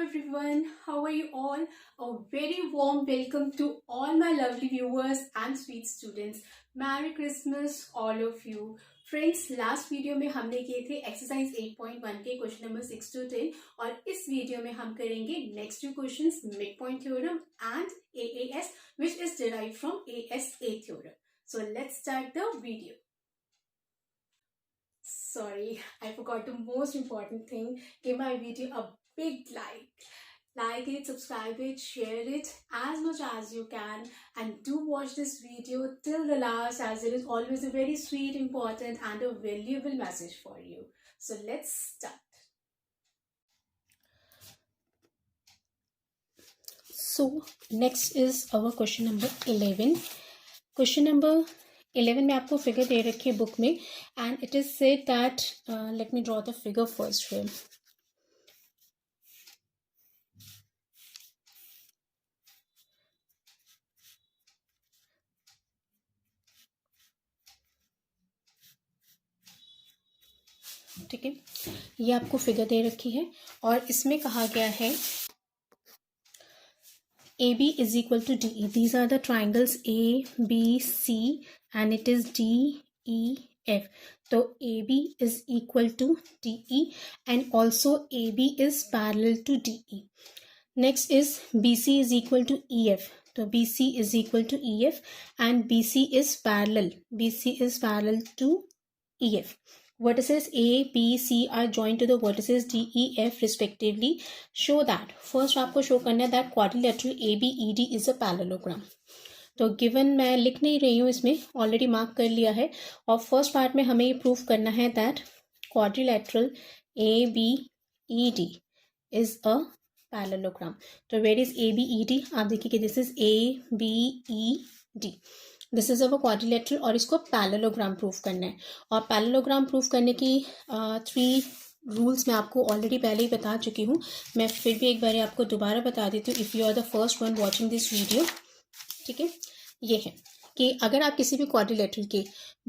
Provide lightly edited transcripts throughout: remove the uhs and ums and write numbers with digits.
everyone, how are you all? A very warm welcome to all my lovely viewers and sweet students. Merry Christmas all of you. Friends, last video में हमने किए थे exercise 8.1 के question number 6 to 10 और इस video में हम करेंगे next two questions mid point theorem and AAS which is derived from ASA theorem. So let's start the video. Sorry, I forgot the most important thing. Give my video a big like. Like it, subscribe it, share it as much as you can, and do watch this video till the last, as it is always a very sweet, important and a valuable message for you. So let's start. So next is our question number 11. Question number 11 में आपको figure दे रखी है book में, and it is said that let me draw the figure first here. ठीक है, ये आपको figure दे रखी है और इसमें कहा गया है AB is equal to DE. These are the triangles A, B, C and it is D, E, F. So AB is equal to DE and also AB is parallel to DE. Next is BC is equal to EF. So BC is equal to EF and BC is parallel. BC is parallel to EF. Vertices A, B, C are joined to the vertices D, E, F respectively. Show that. First आपको show करना है that quadrilateral ABED is a parallelogram. तो given मैं लिख नहीं रही हूँ, इसमें ऑलरेडी मार्क कर लिया है और फर्स्ट पार्ट में हमें ये प्रूव करना है that quadrilateral ABED is a parallelogram. तो where is ABED? आप देखिए कि this is ABED. This is our quadrilateral और इसको पैरेललोग्राम प्रूफ करना है. और पैरेललोग्राम प्रूफ करने की 3 रूल्स मैं आपको ऑलरेडी पहले ही बता चुकी हूँ. मैं फिर भी एक बार आपको दोबारा बता देती हूँ if you are the first one watching this video. ठीक है, ये है कि अगर आप किसी भी क्वाड्रिलेटरल के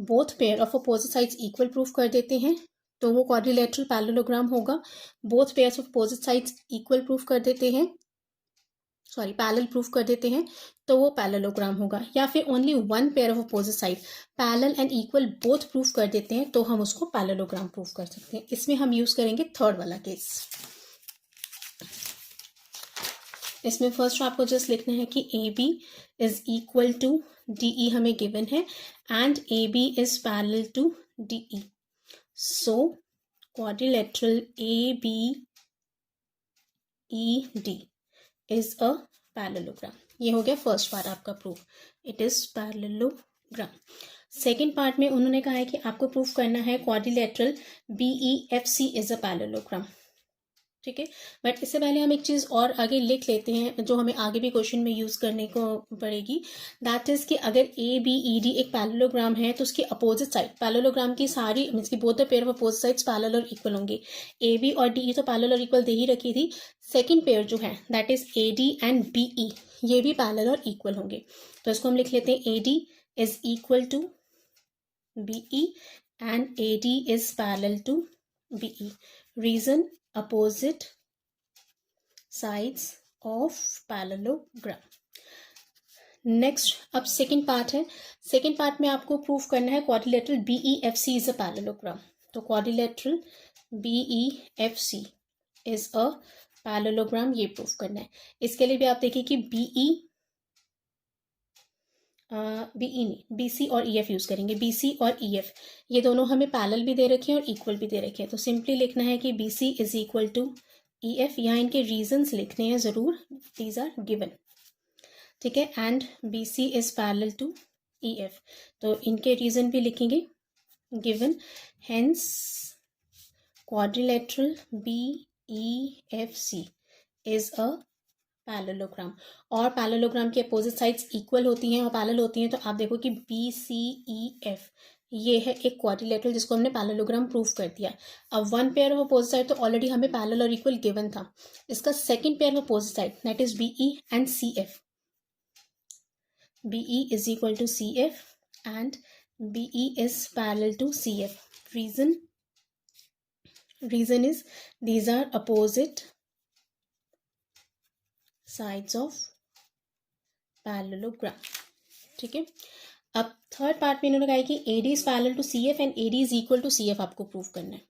both pair of opposite sides equal proof कर देते हैं तो वो क्वाड्रिलेटरल पैरेललोग्राम होगा. Both pairs of opposite sides equal proof कर देते हैं, सॉरी पैरेलल प्रूफ कर देते हैं तो वो पैरेललोग्राम होगा. या फिर only one pair of opposite side parallel and equal both proof कर देते हैं तो हम उसको पैरेललोग्राम प्रूफ कर सकते हैं. इसमें हम यूज करेंगे थर्ड वाला केस. इसमें फर्स्ट आपको जस्ट लिखना है कि AB is equal to DE हमें गिवन है and AB is parallel to DE. So quadrilateral ABED is a parallelogram. ये हो गया फर्स्ट पार्ट आपका proof. It is parallelogram. Second part में उन्होंने कहा है कि आपको प्रूफ करना है quadrilateral BEFC is a parallelogram. ठीक है, बट इससे पहले हम एक चीज़ और आगे लिख लेते हैं जो हमें आगे भी क्वेश्चन में यूज़ करने को पड़ेगी. दैट इज़ कि अगर ABED एक पैरेललोग्राम है तो उसकी अपोजिट साइड पैरेललोग्राम की सारी मीन्स की both the pair of opposite sides parallel और इक्वल होंगे. AB और DE तो पैरेलल और इक्वल दे ही रखी थी. सेकेंड पेयर जो है that is AD and BE, ये भी पैरेलल और इक्वल होंगे. तो इसको हम लिख लेते हैं AD is equal to BE and AD is parallel to BE. Reason opposite sides of parallelogram. Next अब सेकेंड पार्ट है. सेकेंड पार्ट में आपको प्रूफ करना है quadrilateral BEFC is a parallelogram. तो quadrilateral BEFC is a parallelogram, ये proof करना है. इसके लिए भी आप देखिए कि BE नहीं BC और EF यूज करेंगे. BC और EF ये दोनों हमें पैरेलल भी दे रखे हैं और इक्वल भी दे रखे हैं. तो सिंपली लिखना है कि BC is equal to EF. यहाँ इनके रीजंस लिखने हैं ज़रूर, दीज आर गिवन. ठीक है, and BC is parallel to EF तो इनके रीजन भी लिखेंगे given. Hence quadrilateral BEFC is a parallelogram. और पैरेललोग्राम की अपोजिट साइड्स इक्वल होती हैं और पैरेलल होती हैं. तो आप देखो कि BCEF ये है एक क्वाड्रिलेटरल जिसको हमने पैरेललोग्राम प्रूफ कर दिया. अब one pair of opposite side तो ऑलरेडी हमें पैरेलल और इक्वल गिवन था. इसका second pair of opposite side that is BE and CF. BE is equal to CF and BE is parallel to CF. Reason is these are opposite sides of parallelogram. ठीक है, अब third part में इन्होंने कहा है कि AD is parallel to CF and AD is equal to CF आपको prove करना है।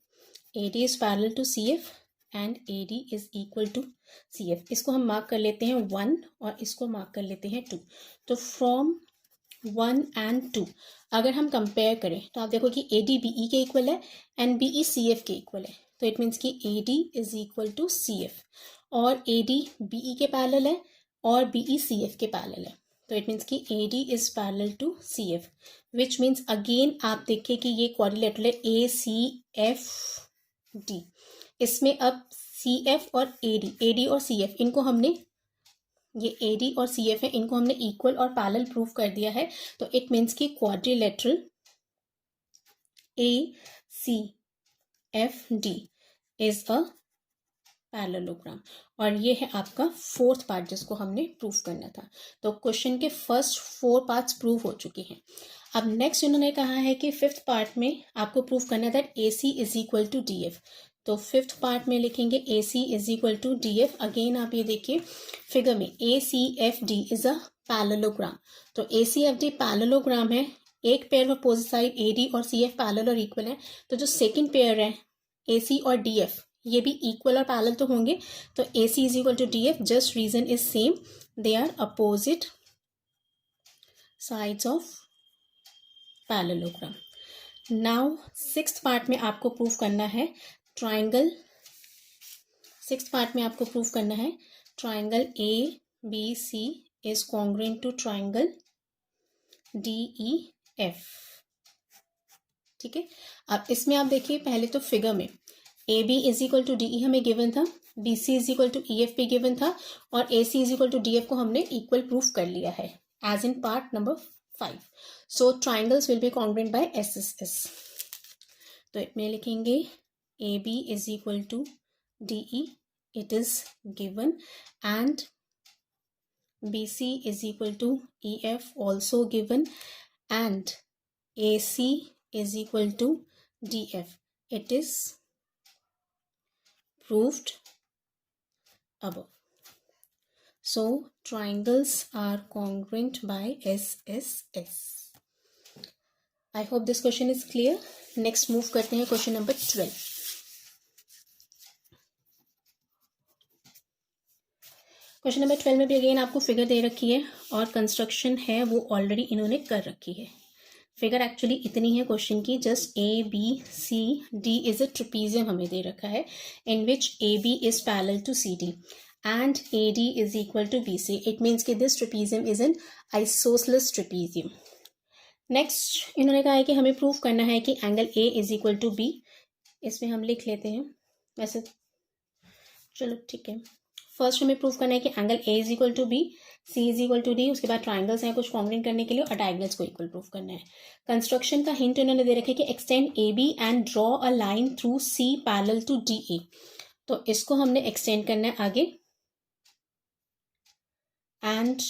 AD is parallel to CF and AD is equal to CF। इसको हम मार्क कर लेते हैं 1 और इसको मार्क कर लेते हैं 2। तो फ्रॉम 1 एंड 2 अगर हम कंपेयर करें तो आप देखो कि AD BE के इक्वल है एंड BE CF के इक्वल है। तो इट मीन्स कि AD is equal to CF और AD BE के पैरेलल है और BE CF के पैरेलल है। तो इट मीन्स कि AD is parallel to CF, which means again आप देखिए कि ये क्वाड्रिलेटरल है ACFD। इसमें अब CF और AD और CF इनको हमने, ये AD और CF है, इनको हमने इक्वल और पैरेलल प्रूफ कर दिया है। तो इट मीन्स कि quadrilateral ACFD is a parallelogram. और ये है आपका फोर्थ पार्ट जिसको हमने प्रूफ करना था। तो क्वेश्चन के फर्स्ट 4 पार्ट्स प्रूफ हो चुके हैं। अब नेक्स्ट इन्होंने कहा है कि फिफ्थ पार्ट में आपको प्रूफ करना था AC is equal to DF। तो फिफ्थ पार्ट में लिखेंगे AC is equal to DF। Again आप ये देखिए फिगर में ACFD इज अ पैरेललोग्राम। तो ACFD पैरेललोग्राम है, एक पेयर अपोजिट साइड AD और CF पैरेलल और इक्वल है। तो जो सेकंड पेयर है AC और DF ये भी इक्वल और पैरेलल तो होंगे। तो AC is equal to DF, just reason is same, they are opposite sides of parallelogram. Now sixth part में आपको प्रूफ करना है ट्राइंगल। सिक्स्थ पार्ट में आपको प्रूफ करना है triangle ABC is congruent to triangle DEF। ठीक है, अब इसमें आप देखिए पहले तो फिगर में AB is equal to DE हमें गिवन था, BC is equal to EF भी गिवन था और AC is equal to DF को हमने इक्वल प्रूफ कर लिया है as in part number 5। So triangles will be congruent by SSS। तो इसमें लिखेंगे AB is equal to DE, it is given, and BC is equal to EF also given, and AC is equal to DF, it is proved above. So triangles are congruent by SSS. I hope this question is clear. Next move करते हैं question number 12। Question number 12 में भी again आपको figure दे रखी है और construction है वो ऑलरेडी इन्होंने कर रखी है। फिगर एक्चुअली इतनी है क्वेश्चन की, just ABCD is a trapezium हमें दे रखा है in which AB is parallel to CD and AD is equal to BC। It means कि this trapezium is an isosceles trapezium. Next इन्होंने कहा है कि हमें प्रूफ करना है कि angle A is equal to B। इसमें हम लिख लेते हैं वैसे, चलो ठीक है। फर्स्ट हमें प्रूफ करना है कि angle A is equal to B, C is equal to D। उसके बाद ट्राइंगल्स हैं कुछ कॉन्ग्रुएंट करने के लिए और डायगोनल्स को इक्वल प्रूफ करना है। कंस्ट्रक्शन का हिंट इन्होंने दे रखा है कि extend AB and draw a line through C parallel to DA। तो इसको हमने एक्सटेंड करना है आगे, and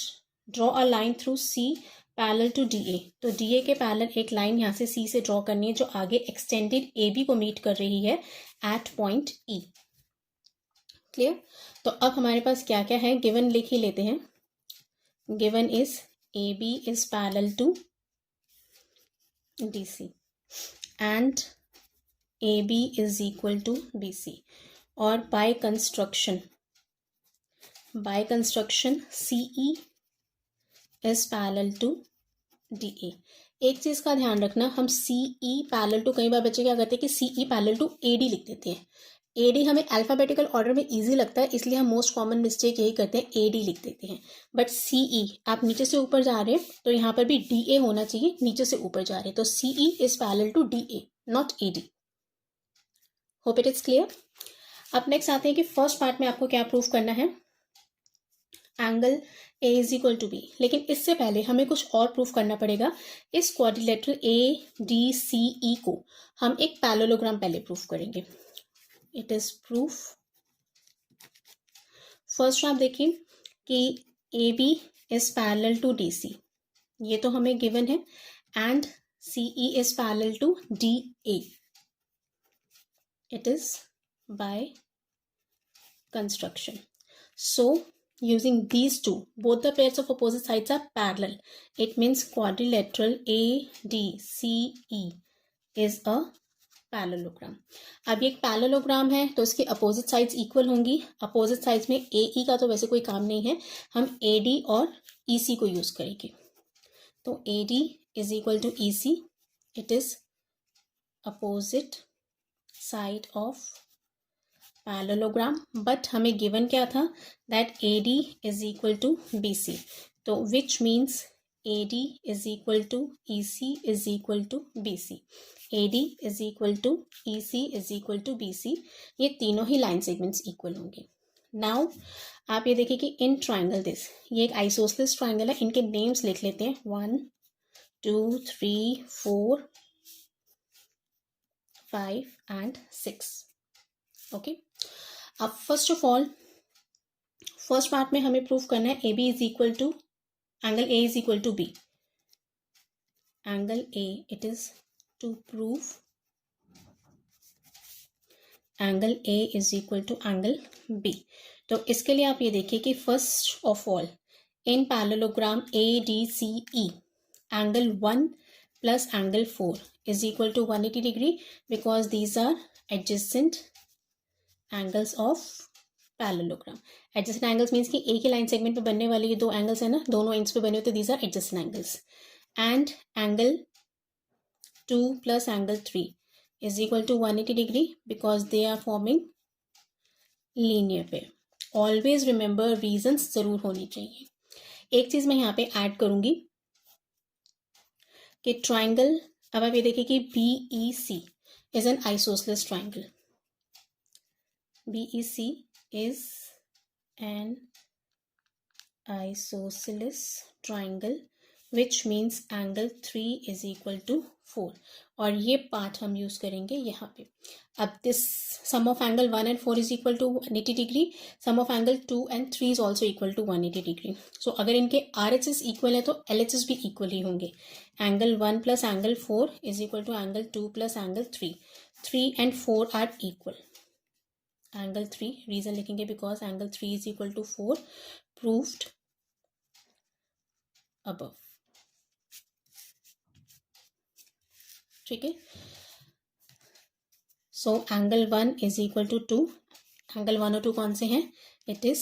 draw a line through C parallel to DA। तो DA के पैरेलल एक लाइन यहाँ से C से ड्रॉ करनी है जो आगे एक्सटेंडेड AB को मीट कर रही है एट पॉइंट E। क्लियर? तो अब हमारे पास क्या क्या है, गिवन लिख ही लेते हैं। Given is AB is parallel to DC and AB is equal to BC, और by construction CE is parallel to DA। एक चीज का ध्यान रखना, हम CE पैरेलल टू, कई बार बच्चे क्या करते हैं कि CE पैरेलल टू AD लिख देते हैं। AD हमें अल्फाबेटिकल ऑर्डर में इजी लगता है, इसलिए हम मोस्ट कॉमन मिस्टेक यही करते हैं, AD लिख देते हैं। बट CE, आप नीचे से ऊपर जा रहे हैं तो यहाँ पर भी DA होना चाहिए, नीचे से ऊपर जा रहे हैं तो CE is parallel to DA not AD। Hope it is clear. अब नेक्स्ट आते हैं कि फर्स्ट पार्ट में आपको क्या प्रूफ करना है, angle A is equal to B। लेकिन इससे पहले हमें कुछ और प्रूफ करना पड़ेगा। इस क्वाड्रिलेटरल ADCE को हम एक पैरेललोग्राम पहले प्रूफ करेंगे। It is proof. फर्स्ट आप देखिए कि AB is parallel to DC, ये तो हमें गिवन है, and CE is parallel to DA। It is by construction. So using these two, both the pairs of opposite sides are parallel. It means quadrilateral ADCE is a parallelogram. अब ये एक parallelogram है तो इसके opposite sides equal होंगी. Opposite sides में AE का तो वैसे कोई काम नहीं है, हम AD और EC को यूज करेंगे. तो AD is equal to EC. It is opposite side of parallelogram. But हमें गिवन क्या था, that AD is equal to BC. तो which means AD is equal to EC is equal to BC. AD is equal to EC is equal to BC. ये तीनों ही line segments equal होंगे. Now आप ये देखिए कि इन ट्राइंगल दिस, ये एक आइसोसेलेस ट्राइंगल है. इनके नेम्स लिख लेते हैं. 1 2 3 4 5 and 6. ओके. अब first of all first part में हमें प्रूफ करना है AB is equal to angle A is equal to B. Angle A, it is to prove angle A is equal to angle B. तो इसके लिए आप ये देखिए कि first of all in parallelogram ADCE angle 1 plus angle 4 is equal to 180 degree because these are adjacent angles of parallelogram. adjacent angles means कि एक ही line segment पे बनने वाले ये दो एंगल्स है ना, दोनों एंड्स पे बने होते, these are adjacent angles. and angle 2 plus angle 3 is equal to 180 degree because they are forming linear pair. Always remember reasons जरूर होनी चाहिए. एक चीज मैं यहाँ पे ऐड करूंगी कि ट्राइंगल, अब आप ये देखिए कि BEC is an isosceles triangle. BEC is an isosceles triangle which means angle 3 is equal to 4. और ये पार्ट हम यूज करेंगे यहाँ पे. अब this sum of angle 1 and 4 is equal to 180 degree. Sum of angle 2 and 3 is also equal to 180 degree. So अगर इनके RHS equal है तो LHS भी इक्वल ही होंगे. Angle 1 plus angle 4 is equal to angle 2 plus angle 3. 3 and 4 are equal. Angle 3 reason लिखेंगे because angle 3 is equal to 4 proved above. ठीक है. So angle 1 is equal to 2. Angle 1 और 2 कौन से हैं? It is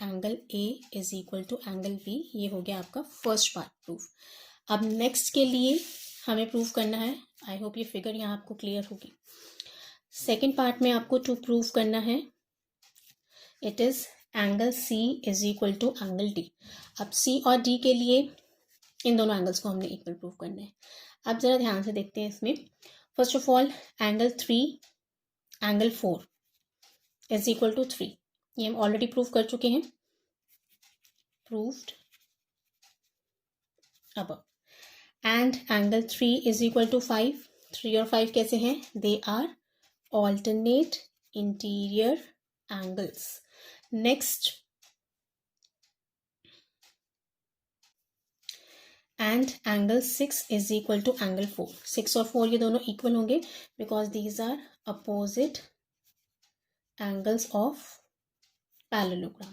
angle A is equal to angle B. ये हो गया आपका फर्स्ट पार्ट प्रूफ. अब नेक्स्ट के लिए हमें प्रूफ करना है. आई होप ये फिगर यहाँ आपको क्लियर होगी. सेकेंड पार्ट में आपको टू प्रूफ करना है. It is angle C is equal to angle D. अब C और D के लिए इन दोनों एंगल्स को हमने इक्वल प्रूफ करना है. अब जरा ध्यान से देखते हैं इसमें. First of all angle 3 angle 4 is equal to 3. ये हम ऑलरेडी प्रूफ कर चुके हैं. Proved above. And angle 3 is equal to 5. 3 और 5 कैसे हैं? They are alternate interior angles. Next and angle 6 is equal to angle 4. 6 और 4 ये दोनों इक्वल होंगे because these are opposite angles of parallelogram.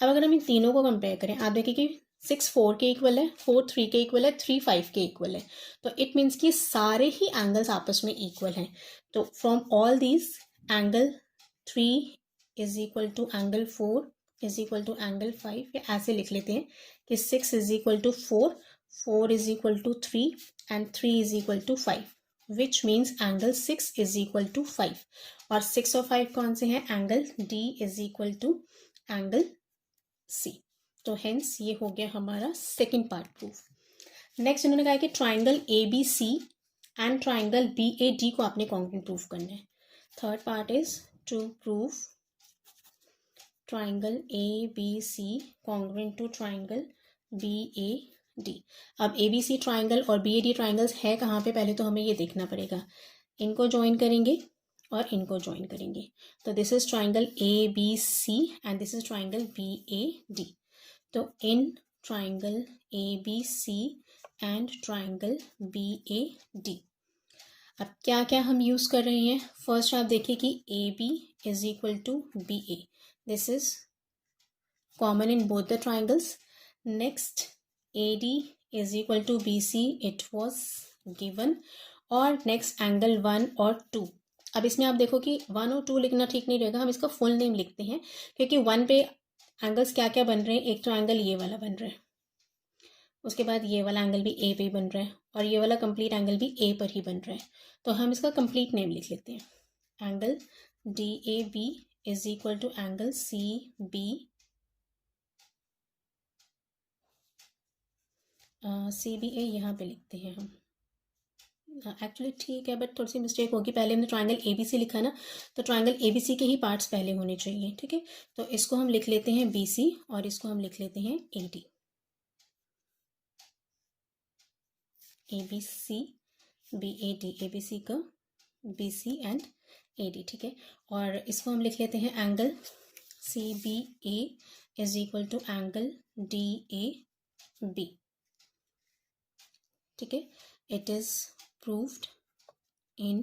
अब अगर हम इन तीनों को कंपेयर करें, आप देखिए कि 6 4 के इक्वल है, 4 3 के इक्वल है, 3 5 के इक्वल है. तो इट मीन्स कि सारे ही एंगल्स आपस में इक्वल हैं. तो from all these angle 3 is equal to angle 4 is equal to angle 5. या ऐसे लिख लेते हैं कि 6 is equal to 4, 4 is equal to 3 and 3 is equal to 5, which means angle 6 is equal to 5. और 6 और 5 कौन से हैं? Angle D is equal to angle C. तो हेंस ये हो गया हमारा सेकेंड पार्ट प्रूफ. नेक्स्ट इन्होंने कहा कि triangle ABC and triangle BAD को आपने कॉन्ग्रुएंट प्रूफ करना है. Third part is to proof triangle ABC congruent to triangle BAD. अब ABC ट्राइंगल और BAD ट्राइंगल्स है कहाँ पे, पहले तो हमें ये देखना पड़ेगा. इनको ज्वाइन करेंगे और इनको ज्वाइन करेंगे. तो this is triangle ABC and this is triangle BAD. तो इन triangle ABC and triangle BAD अब क्या क्या हम यूज कर रहे हैं. फर्स्ट आप देखिए कि AB is equal to BA. This is common in both the triangles. Next, AD is equal to BC, it was given. और नेक्स्ट एंगल 1 और 2. अब इसमें आप देखो कि 1 और 2 लिखना ठीक नहीं रहेगा, हम इसका फुल नेम लिखते हैं, क्योंकि 1 पे एंगल्स क्या क्या बन रहे हैं. एक तो एंगल ये वाला बन रहा है, उसके बाद ये वाला एंगल भी ए पे ही बन रहा है, और ये वाला कंप्लीट एंगल भी ए पर ही बन रहा है. तो हम इसका कंप्लीट नेम लिख लेते हैं. Angle DAB is equal to angle CBA. CBA यहाँ पे लिखते हैं हम. एक्चुअली ठीक है, बट थोड़ी सी मिस्टेक होगी. पहले हमने ट्राइंगल ABC लिखा ना, तो ट्राइंगल ABC के ही पार्ट्स पहले होने चाहिए. ठीक है, तो इसको हम लिख लेते हैं BC और इसको हम लिख लेते हैं AD. ABC BAD, ABC का BC एंड AD. ठीक है, और इसको हम लिख लेते हैं angle CBA is equal to angle DAB. ठीक है, it is proved in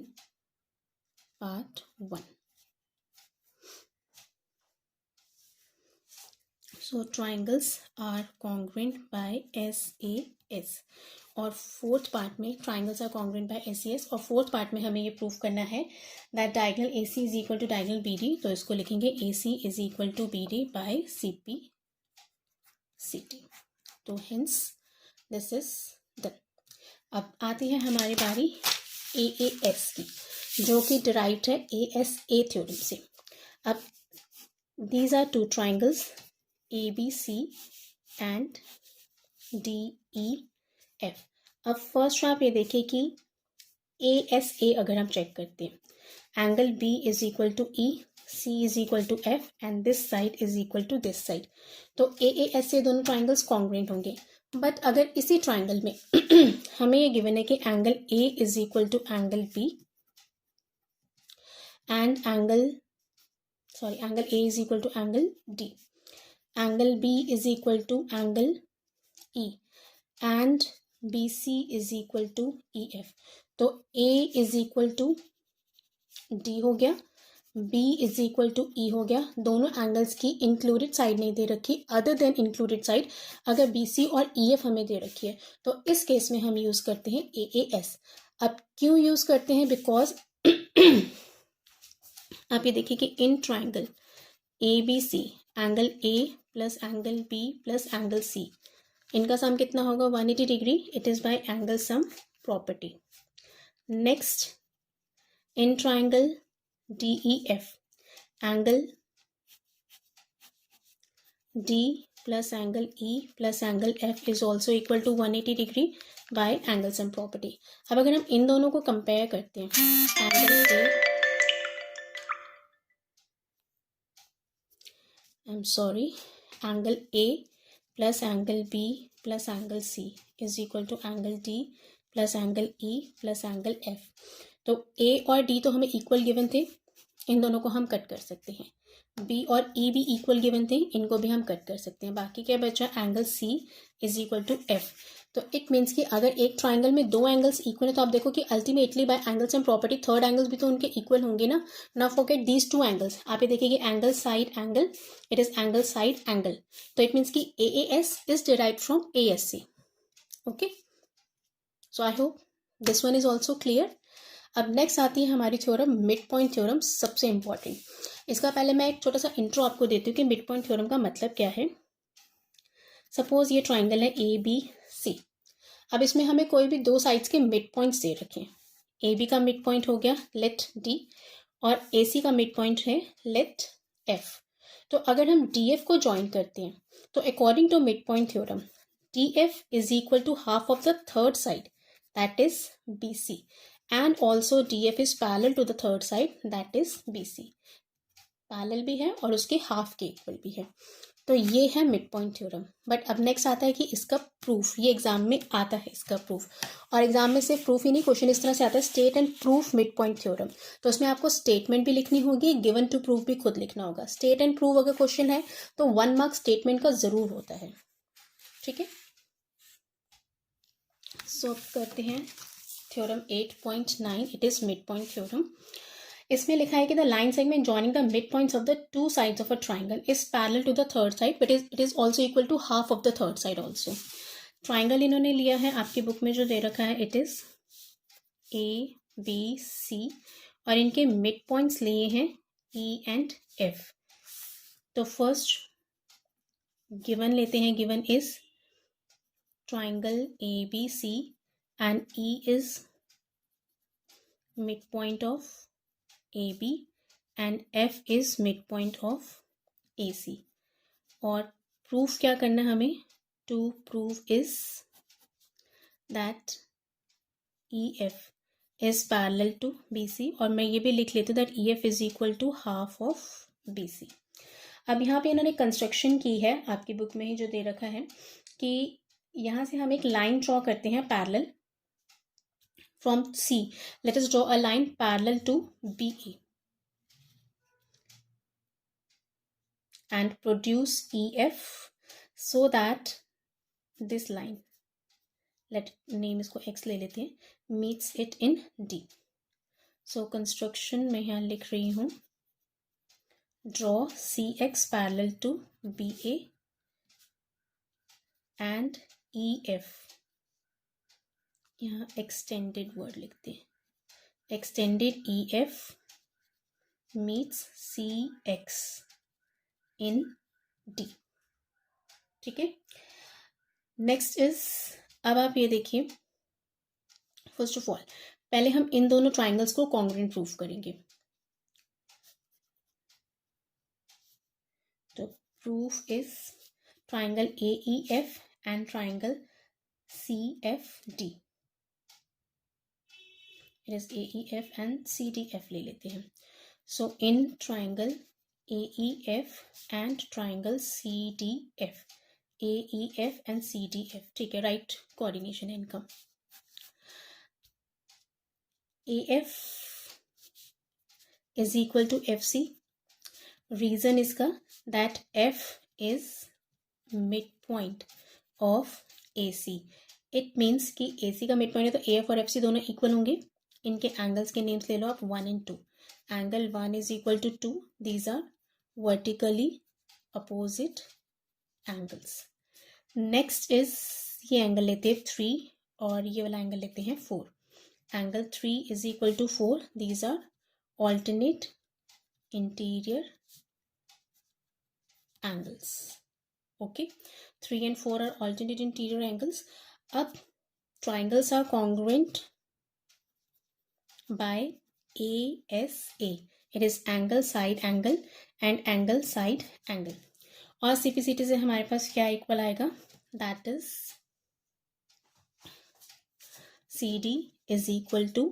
part 1. So triangles are congruent by SAS. और फोर्थ पार्ट में triangles are congruent by SAS, और फोर्थ पार्ट में हमें ये प्रूव करना है that diagonal AC is equal to diagonal BD. तो इसको लिखेंगे AC is equal to BD by CP CT. तो हिंस दिस इज डन. अब आती है हमारी बारी AAS की, जो कि डिराइव्ड है ASA थ्योरम से. अब these are two triangles ABC and DEF. अब फर्स्ट आप ये देखिए कि ASA अगर हम चेक करते हैं, angle B is equal to E, C is equal to F and this side is equal to this side. तो AAS से दोनों ट्राइंगल्स कॉन्ग्रुएंट होंगे. बट अगर इसी ट्राइंगल में हमें ये गिवन है कि angle A is equal to angle B and angle A is equal to angle D, angle B is equal to angle E and BC is equal to EF. तो A is equal to D हो गया, B is equal to E हो गया. दोनों angles की included side नहीं दे रखी, other than included side अगर BC और EF हमें दे रखी है, तो इस केस में हम यूज करते हैं AAS. अब क्यों यूज करते हैं? बिकॉज आप ये देखिए कि in triangle ABC angle A plus angle B plus angle C, इनका सम कितना होगा? 180 degree. It is by angle sum property. Next, in triangle DEF angle D plus angle E plus angle F is also equal to 180 degree by angle sum property. अब अगर हम इन दोनों को compare करते हैं, angle A plus angle B plus angle C is equal to angle D plus angle E plus angle F. तो A और D तो हमें इक्वल गिवन थे, इन दोनों को हम कट कर सकते हैं. B और E भी इक्वल गिवन थे, इनको भी हम कट कर सकते हैं. बाकी क्या बचा? Angle C is equal to F. तो इट मीन्स कि अगर एक ट्राइंगल में दो एंगल्स इक्वल है, तो आप देखो कि ultimately bye angle sum property third angles भी तो उनके इक्वल होंगे ना. Now forget these two angles. आप ये देखिए कि angle side angle, it is angle side angle. तो इट मीन्स कि AAS is derived from ASC. Okay, so I hope this one is also clear. अब नेक्स्ट आती है हमारी थ्योरम मिड पॉइंट थ्योरम, सबसे इंपॉर्टेंट. इसका पहले मैं एक छोटा सा इंट्रो आपको देती हूँ कि मिड पॉइंट थ्योरम का मतलब क्या है. सपोज ये ट्राइंगल है ABC. अब इसमें हमें कोई भी दो साइड्स के मिड पॉइंट्स दे रखे हैं. AB का मिड पॉइंट हो गया लेट D, और AC का मिड पॉइंट है लेट F. तो अगर हम DF को ज्वाइन करते हैं, तो according to mid point theorem DF is equal to half of the third side, that is BC, and also DF is parallel to the third side, that is BC. Parallel भी है और उसके half के equal भी है. तो ये है मिड पॉइंट थ्योरम. बट अब नेक्स्ट आता है कि इसका प्रूफ, ये एग्जाम में आता है इसका प्रूफ. और एग्जाम में सिर्फ प्रूफ ही नहीं, क्वेश्चन इस तरह से आता है, state and proof mid point theorem. तो उसमें आपको स्टेटमेंट भी लिखनी होगी, गिवन टू प्रूफ भी खुद लिखना होगा. स्टेट एंड प्रूफ अगर क्वेश्चन है तो 1 मार्क स्टेटमेंट का जरूर होता है. ठीक है, सो करते हैं theorem 8.9. It is mid point theorem. इसमें लिखा है कि the line segment joining the mid points of the two sides of a triangle is parallel to the third side but it is also equal to half of the third side also. Triangle इन्होंने लिया है, आपकी book में जो दे रखा है it is ABC और इनके मिड पॉइंट्स लिए हैं E एंड F। तो फर्स्ट गिवन लेते हैं, given is triangle ABC and E is midpoint of AB and F is midpoint of AC। और प्रूफ क्या करना है हमें, to prove is that EF is parallel to BC और मैं ये भी लिख लेती हूँ that EF is equal to half of BC। अब यहाँ पे इन्होंने कंस्ट्रक्शन की है, आपकी बुक में ही जो दे रखा है कि यहाँ से हम एक लाइन ड्रॉ करते हैं parallel from C। Let us draw a line parallel to BE and produce EF so that this line, let name इसको X ले लेते हैं, meets it in D। so construction में यहाँ लिख रही हूँ draw CX parallel to BA and EF, यहाँ extended word लिखते हैं, extended EF meets CX in D। ठीक है, नेक्स्ट इज, अब आप ये देखिए, फर्स्ट ऑफ ऑल पहले हम इन दोनों ट्राइंगल्स को कॉन्ग्रुएंट प्रूफ करेंगे। तो proof is triangle AEF and triangle CFD। It is AEF and CDF ले लेते हैं। So in triangle AEF and triangle CDF, AEF and CDF, ठीक है, राइट कोऑर्डिनेशन है इनका। AF is equal to FC। Reason इसका that F is midpoint of AC। It means कि AC का मिड पॉइंट है तो AF और FC दोनों इक्वल होंगे। इनके एंगल्स के नेम्स ले लो आप 1 and 2। Angle 1 is equal to 2, these are vertically opposite angles। Next is, ये एंगल लेते हैं 3 और ये वाला एंगल लेते हैं 4। Angle 3 is equal to 4, these are alternate interior angles। okay, 3 and 4 are alternate interior angles। अब triangles are congruent by ASA, it is angle side angle and angle side angle। और CPCT से हमारे पास क्या equal आएगा, that is CD is equal to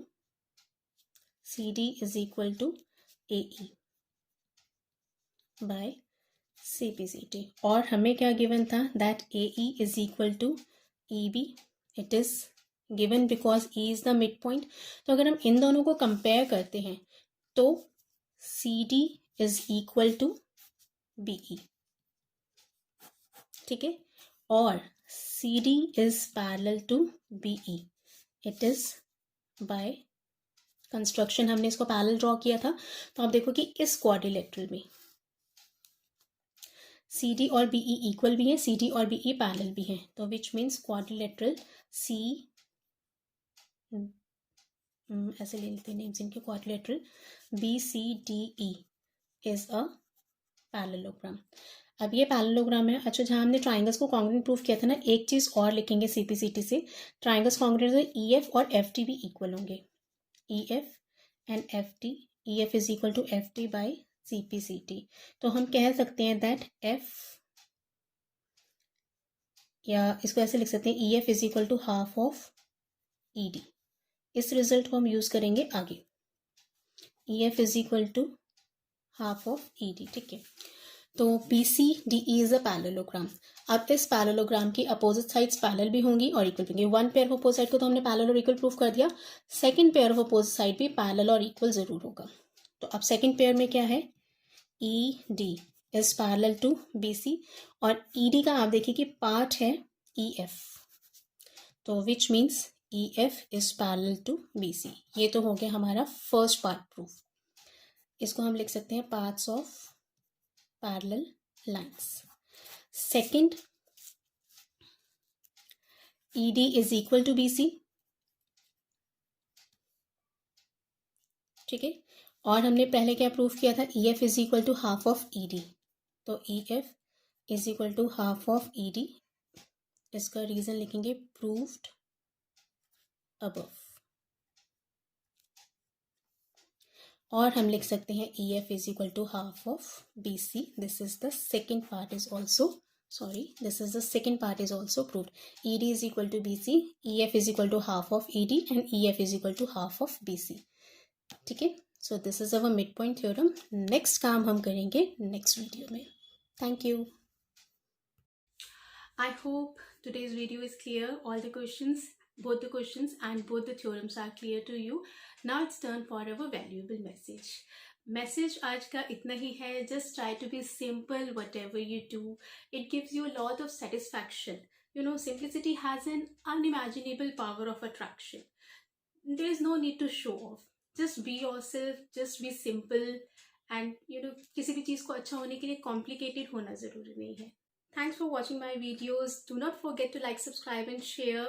AE by CPCT। और हमें क्या given था, that AE is equal to EB। It is given because E is the mid point. तो अगर हम इन दोनों को कंपेयर करते हैं तो CD is equal to BE, ठीक है, और CD is parallel to BE। It is by construction हमने इसको पैरेलल ड्रॉ किया था। तो आप देखो कि इस क्वाड्रिलेटरल में CD और BE इक्वल भी है, CD और BE पैरेलल भी हैं। तो विच मीन्स क्वाड्रिलेटरल C, ऐसे ले लेते हैं नेम्स इनके, quadrilateral BCDE is a parallelogram. अब ये पैरेललोग्राम है। अच्छा, जहाँ हमने ट्राइंगल्स को कॉन्ग्रुएंट प्रूफ किया था ना, एक चीज़ और लिखेंगे CPCT से, ट्राइंगल्स कॉन्ग्रुएंट है EF और FT भी इक्वल होंगे। EF and FT, EF is equal to FT by CPCT। तो हम कह सकते हैं दैट F, या इसको ऐसे लिख सकते हैं EF is equal to half of ED। इस रिजल्ट को हम यूज करेंगे आगे, EF is equal to half of ED, ठीक है। तो BCDE इज अ पैरेललोग्राम। अब इस पैरेललोग्राम की अपोजिट साइड्स पैरेलल भी होंगी और इक्वल भी होंगी। One pair of opposite side को तो हमने पैरेलल और इक्वल प्रूफ कर दिया, second pair of opposite side भी पैरेलल और इक्वल जरूर होगा। तो अब सेकंड पेयर में क्या है, ED is parallel to BC और ED का आप देखिए कि पार्ट है EF, तो which means EF is parallel to BC। ये तो हो गया हमारा फर्स्ट पार्ट प्रूफ। इसको हम लिख सकते हैं paths of parallel lines. Second, ED is equal to BC. ठीक है. और हमने पहले क्या प्रूव किया था, EF is equal to half of ED. तो EF is equal to half of ED. इसका रीजन लिखेंगे प्रूव्ड अबव. और हम लिख सकते हैं EF is equal to half of BC. This is the second part is also, this is the second part is also proved. ED is equal to BC, EF is equal to half of ED and EF is equal to half of BC. ठीक है. So this is our midpoint theorem. Next काम हम करेंगे next video में. Thank you. I hope today's video is clear. All the questions, both the questions and both the theorems are clear to you. Now it's turn for our valuable message. Message आज का इतना ही है. Just try to be simple whatever you do. It gives you a lot of satisfaction. You know, simplicity has an unimaginable power of attraction. There is no need to show off. Just be yourself. Just be simple. And you know, किसी भी चीज़ को अच्छा होने के लिए complicated होना ज़रूरी नहीं है. Thanks for watching my videos. Do not forget to like, subscribe and share.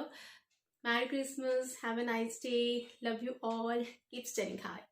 Merry Christmas. Have a nice day. Love you all. Keep studying hard.